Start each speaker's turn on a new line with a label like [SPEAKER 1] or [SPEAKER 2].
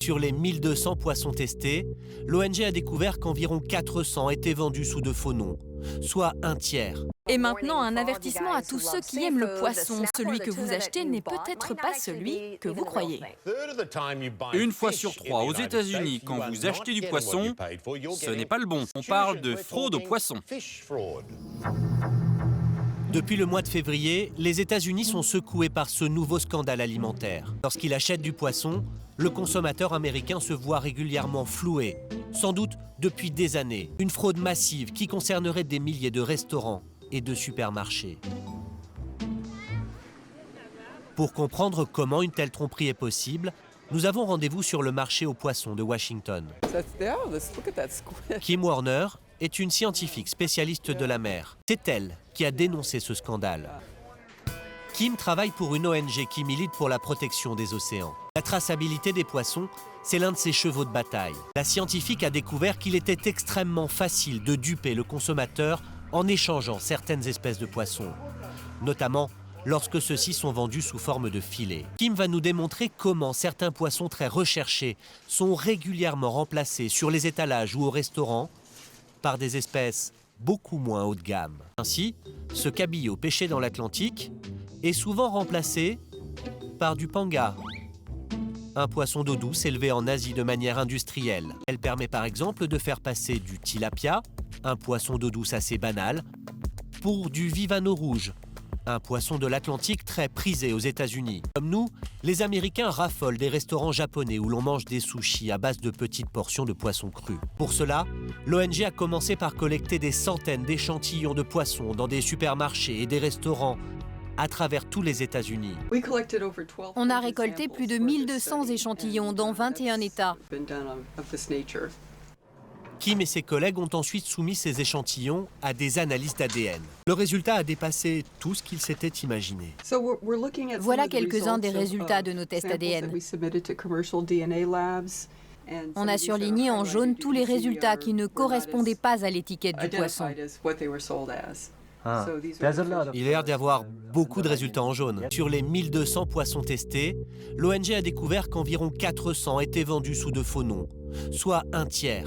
[SPEAKER 1] Sur les 1200 poissons testés, l'ONG a découvert qu'environ 400 étaient vendus sous de faux noms, soit un tiers.
[SPEAKER 2] Et maintenant, un avertissement à tous ceux qui aiment le poisson. Celui que vous achetez n'est peut-être pas celui que vous croyez.
[SPEAKER 3] Une fois sur trois aux États-Unis, quand vous achetez du poisson, ce n'est pas le bon. On parle de fraude au poisson.
[SPEAKER 1] Depuis le mois de février, les États-Unis sont secoués par ce nouveau scandale alimentaire. Lorsqu'il achète du poisson, le consommateur américain se voit régulièrement floué, sans doute depuis des années. Une fraude massive qui concernerait des milliers de restaurants et de supermarchés. Pour comprendre comment une telle tromperie est possible, nous avons rendez-vous sur le marché aux poissons de Washington. Kim Warner est une scientifique spécialiste de la mer. C'est elle qui a dénoncé ce scandale. Kim travaille pour une ONG qui milite pour la protection des océans. La traçabilité des poissons, c'est l'un de ses chevaux de bataille. La scientifique a découvert qu'il était extrêmement facile de duper le consommateur en échangeant certaines espèces de poissons, notamment lorsque ceux-ci sont vendus sous forme de filets. Kim va nous démontrer comment certains poissons très recherchés sont régulièrement remplacés sur les étalages ou au restaurant par des espèces beaucoup moins haut de gamme. Ainsi, ce cabillaud pêché dans l'Atlantique est souvent remplacé par du panga, un poisson d'eau douce élevé en Asie de manière industrielle. Elle permet par exemple de faire passer du tilapia, un poisson d'eau douce assez banal, pour du vivano rouge, un poisson de l'Atlantique très prisé aux États-Unis. Comme nous, les Américains raffolent des restaurants japonais où l'on mange des sushis à base de petites portions de poissons crus. Pour cela, l'ONG a commencé par collecter des centaines d'échantillons de poissons dans des supermarchés et des restaurants à travers tous les États-Unis.
[SPEAKER 2] On a récolté plus de 1200 échantillons dans 21 États.
[SPEAKER 1] Kim et ses collègues ont ensuite soumis ces échantillons à des analyses d'ADN. Le résultat a dépassé tout ce qu'ils s'étaient imaginé.
[SPEAKER 2] Voilà quelques-uns des résultats de nos tests ADN. On a surligné en jaune tous les résultats qui ne correspondaient pas à l'étiquette du poisson.
[SPEAKER 1] Il a l'air d'y avoir beaucoup de résultats en jaune. Sur les 1200 poissons testés, l'ONG a découvert qu'environ 400 étaient vendus sous de faux noms, soit un tiers.